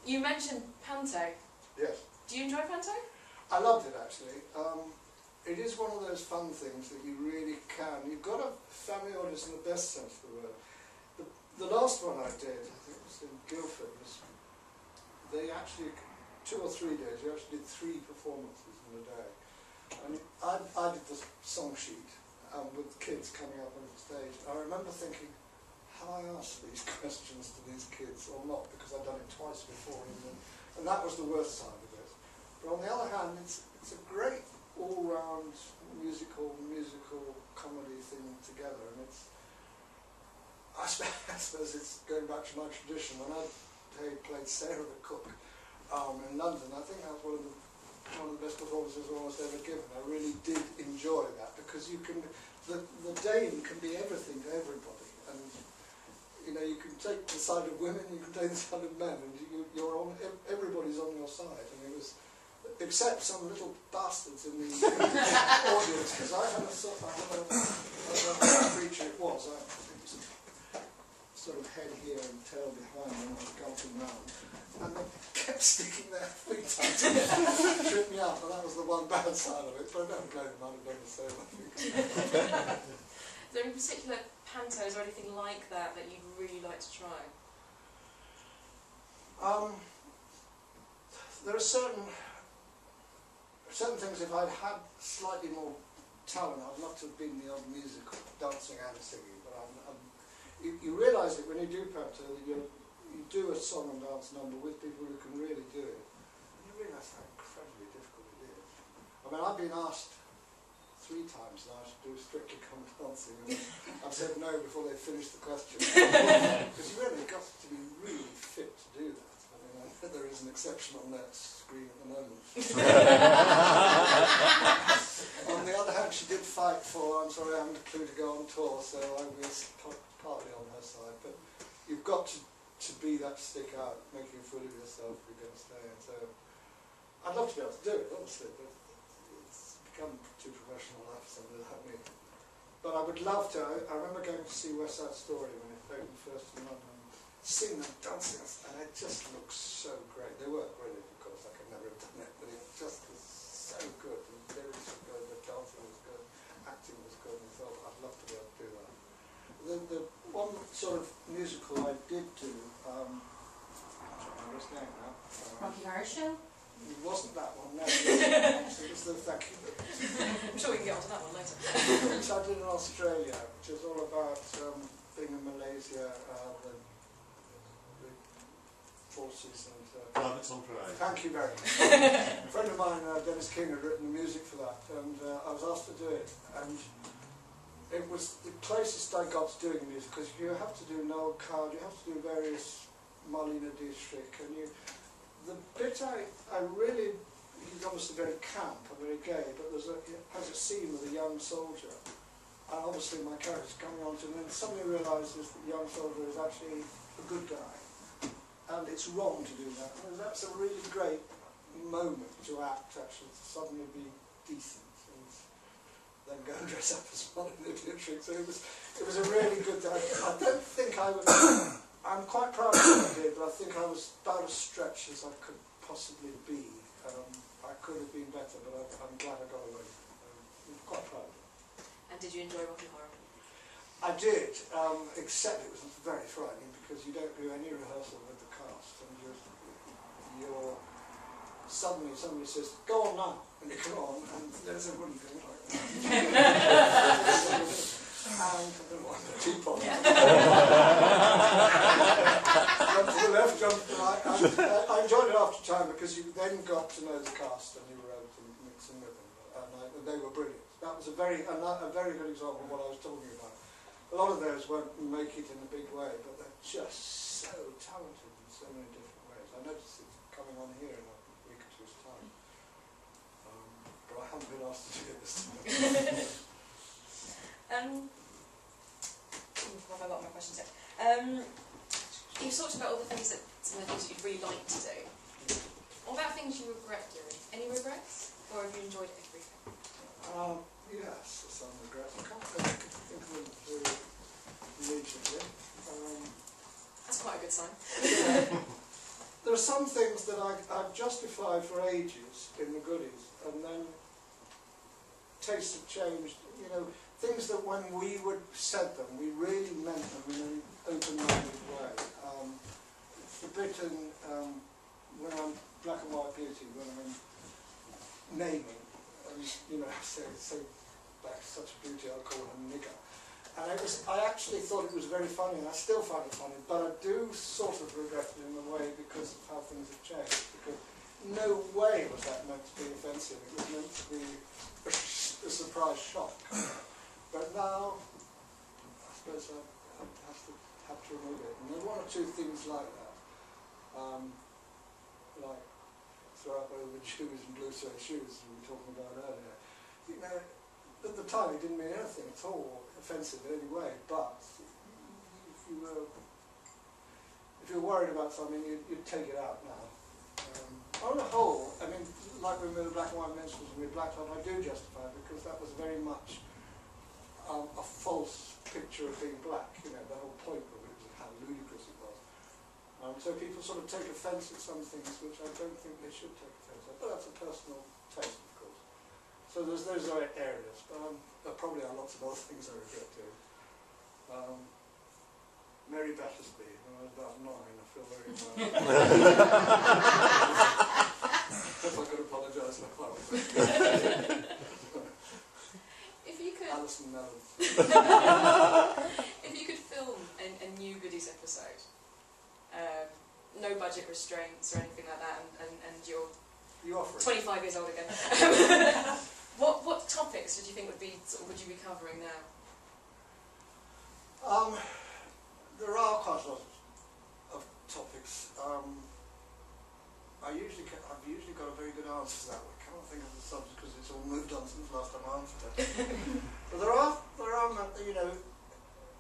You mentioned panto. Yes. Do you enjoy panto? I loved it actually. It is one of those fun things that you really can. You've got a family audience in the best sense of the word. The last one I did, I think it was in Guildford, they actually, 2 or 3 days, we actually did 3 performances in a day. And I did the song sheet with kids coming up on the stage. I remember thinking, have I asked these questions to these kids or not? Because I'd done it twice before, and that was the worst side of it. But on the other hand, it's a great all-round musical comedy thing together, and I suppose it's going back to my tradition. When I played Sarah the Cook in London, I think that was one of the best performances I've almost ever given. I really did enjoy that, because you can, the Dane can be everything to everybody, and you know, you can take the side of women, you can take the side of men, and everybody's on your side. And it was, except some little bastards in the audience, because I had a creature it was. It was sort of head here and tail behind when I was galloping round, and they kept sticking their feet out to trip me up, and that was the one bad side of it, but I don't blame them, I'd have done the same, I think. Is there any particular pantos or anything like that that you'd really like to try? There are certain things, if I'd had slightly more talent, I'd love to have been the old musical, dancing and singing, but you realise it when you do panto, that you do a song and dance number with people who can really do it, and you realise how incredibly difficult it is. I mean, I've been asked 3 times now to do Strictly Come Dancing, and I've said no before they finished the question. Because you really got to be really fit to do that. I mean, there is an exception on that screen at the moment. On the other hand, she did fight for, I'm sorry, I haven't a clue to go on tour, so I was partly on her side. But you've got to be that stick out, making a fool of yourself if you're going to stay. And so I'd love to be able to do it, honestly, but it's become too professional now for somebody like me. But I would love to. I remember going to see West Side Story when it opened first in London, seeing them dancing, and it just looked so great. They were brilliant, of course, I could never have done it, but it just was so good. The lyrics were good, the dancing was good, acting was good, and I thought I'd love to be able to do that. The one sort of musical I did do, I don't remember his name now. Rocky Horror Show? It wasn't that one, no. It was the Thank You. I'm sure we can get onto that one later. Which I did in Australia, which is all about being in Malaysia, the forces and... Privates on Parade. Thank you very much. A friend of mine, Dennis King, had written the music for that, and I was asked to do it, and it was the closest I got to doing music, because you have to do Noel Coward, you have to do various Marlene Dietrich, and the bit I really, he's obviously very camp and very gay, but it has a scene with a young soldier, and obviously my character's coming on to him, and then suddenly realises that the young soldier is actually a good guy, and it's wrong to do that. And that's a really great moment to act, actually, to suddenly be decent. Then go and dress up as one of the Dietrich. So it was a really good day. I don't think I would. I'm quite proud of what I did, but I think I was about as stretched as I could possibly be. I could have been better, but I'm glad I got away. I'm quite proud of it. And did you enjoy Rocky Horror? I did, except it was very frightening because you don't do any rehearsal with the cast, and you're suddenly somebody says, "Go on now," and you come on, and there's everybody going like that. And I don't know what, a teapot. Yeah. Jump to the left, jump to the right. And I enjoyed it after time because you then got to know the cast and you were able to mix in with them, and they were brilliant. That was a very good example of what I was talking about. A lot of those won't make it in a big way, but they're just so talented in so many different ways. I noticed it coming on here in a week or two's time. But I haven't been asked to do it this time. Have I got my questions yet? You've talked about all the things some of the things that you'd really like to do. What about things you regret doing? Any regrets? Or have you enjoyed everything? Yes, some regrets. I can't think of them very immediately. That's quite a good sign. There are some things that I've justified for ages in the goodies, and then tastes have changed. You know, things that when we said them, we really meant them in an open-minded way. It's the bit in when I'm Black and White Beauty, when I'm naming, and you know, say black is such a beauty, I'll call her nigger. And I actually thought it was very funny, and I still find it funny, but I do sort of regret it in a way because of how things have changed. Because no way was that meant to be offensive. It was meant to be a surprise shock. But now, I suppose I have to remove it. And there's one or two things like that. Like throw up over shoes and blue suede shoes, as we were talking about earlier. You know, at the time it didn't mean anything at all offensive in any way, but if you were worried about something, you'd take it out now. On the whole, I mean, like when we were Black and White Minstrels and we were Black Top, I do justify it because that was very much a false picture of being black. You know, the whole point of it was how ludicrous it was. So people sort of take offence at some things which I don't think they should take offence at, but that's a personal taste, of course. So there's those areas, but there probably are lots of other things I regret doing. Mary Battersby, when I was about 9, I feel very bad. If I could apologise for that. If you could... Alison Mellon. If you could film a new Goodies episode, no budget restraints or anything like that, and you're 25 years old again. What topics did you think would you be covering now? There are quite a lot of topics. I've usually got a very good answer to that. I can't think of the subject because it's all moved on since last time I answered it. But there are, you know,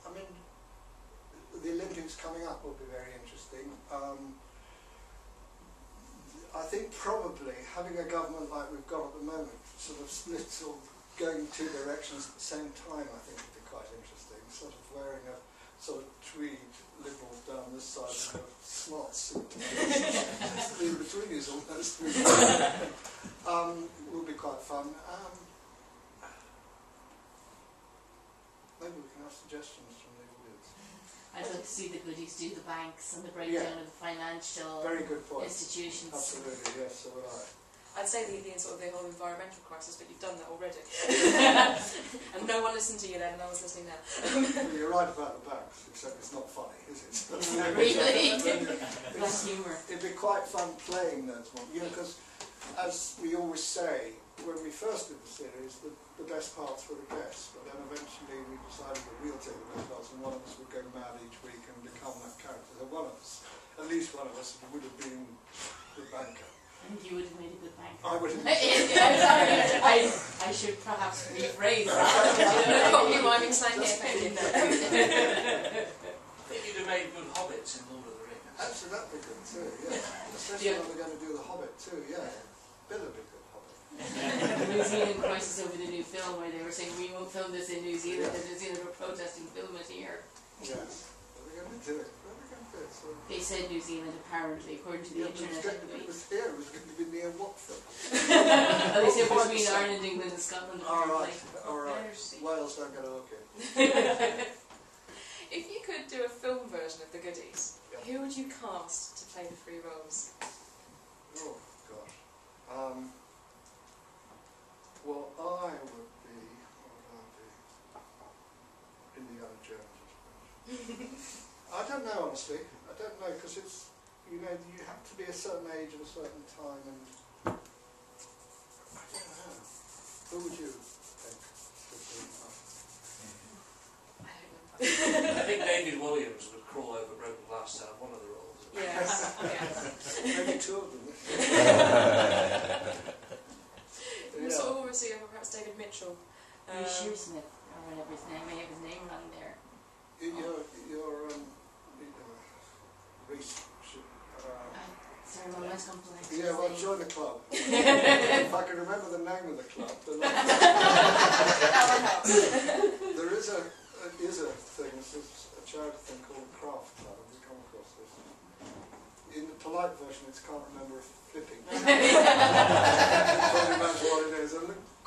I mean, the Olympics coming up will be very interesting. I think probably having a government like we've got at the moment, sort of splits or going two directions at the same time, I think would be quite interesting. Sort of wearing a sort of tweed liberal down this side and a smart suit in between is almost will be quite fun. Maybe we can have suggestions from the audience. I'd like to see the Goodies do the banks and the breakdown of the financial very good point. institutions. Absolutely, yes, so would I. I'd say the sort of the whole environmental crisis, but you've done that already. And no one listened to you then, and no one's listening now. Well, you're right about the banks, except it's not funny, is it? Really? That's humour. It'd be quite fun playing those ones, you know, because as we always say, when we first did the series, the best parts were the best, but then eventually we decided that we'll take the best parts, and one of us would go mad each week and become that character. So one of us, at least one of us, would have been the banker. And you would have made a good banker. I would have. I should perhaps rephrase that. Copy rhyming slang here, thank you. I think you'd have made good hobbits in Lord of the Rings. Actually, that'd be good too, yeah. Especially when we're going to do the Hobbit too, yeah. Bill would be good Hobbit. The New Zealand crisis over the new film, where they were saying we won't film this in New Zealand, and New Zealand were protesting film it here. Yes. What are we going to do? What are we going to do? So They said New Zealand, apparently, according to the internet. it was here, it was going to be near Watford. Well, they said between Ireland, England and Scotland. Alright, apparently. alright. Wales don't get a look in. If you could do a film version of the Goodies, Yeah. who would you cast to play the 3 roles? Oh, gosh. Well, I would be, what would I be? Indiana Jones, I suppose. I don't know, honestly. I don't know, because it's, you know, you have to be a certain age at a certain time, and I don't know. Who would you think? I don't know. I think David Williams would crawl over broken glass to have one of the roles. Yeah. Maybe 2 of them. We sort of always see perhaps David Mitchell. Shearsmith, or whatever his name, I have his name wrong there. Your Reese. Sorry, my mind's gone blank. Yeah, well, join the club. If I can remember the name of the club. There is a thing, this is a charity thing called Craft Club. Have you come across this? In the polite version, it's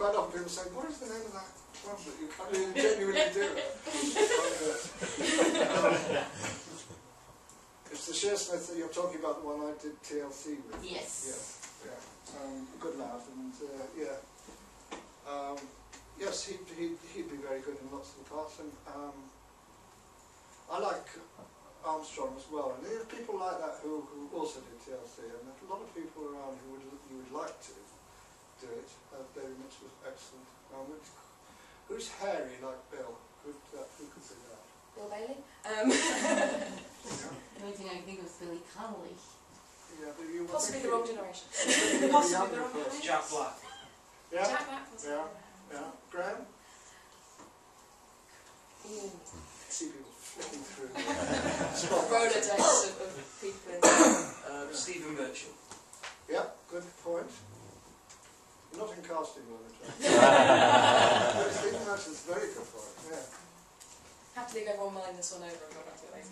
quite often people say, what is the name of that one that you can't really genuinely do it? It's the Shearsmith that you're talking about, the one I did TLC with. Yes. Yeah, yeah. Good lad, and yeah. Yes, he'd be very good in lots of the parts, and I like Armstrong as well, and there are people like that who also did TLC, and there's a lot of people around who you would like to do it. David Mitch was excellent. Who's hairy like Bill? Who could do that? Bill Bailey? The only thing I can think of is Billy Connolly. Yeah, but you Possibly the wrong generation. Possibly the wrong generation. Jack Black. Yeah. Jack Black, possibly. Yeah. Graham? Ooh. See people flicking through. Rolodex of people in Stephen Birchall. Yeah, good point. Not in casting all the time. Stephen Birchall's very good for it, yeah. Have to leave everyone mind this one over and go back to it later.